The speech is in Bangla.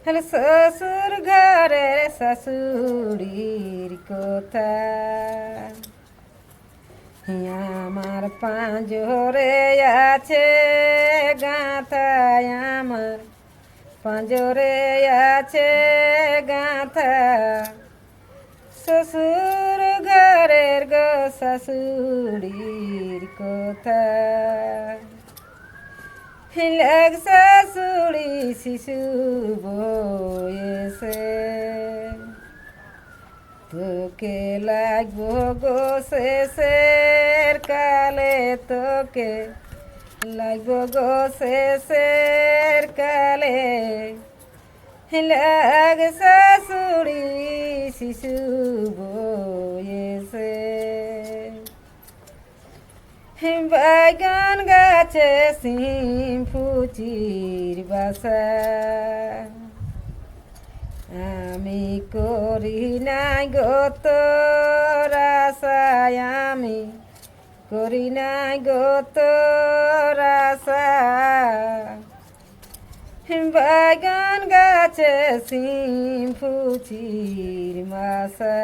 হ্যালো শ্বশুর ঘরের শাশুড়ির কথা আমার পাঁজরে আছে গাঁথায় আমার পাঁজরে আছে গাঁথা শ্বশুর ঘরের গো শাশুড়ির কথা লাগ শাশুড়ি শিশু বয়েছে তোকে লাগবো গো শেষের কালে তোকে লাগবো গো শেষের কালে লাগ শাশুড়ি শিশু বয়েছে বাগান গাছে সিম ফুচির বাসা আমি করি নাই গো তোর আশায় আমি করি নাই গো তোর আশা বাগান গাছে সিম ফুচির বাসা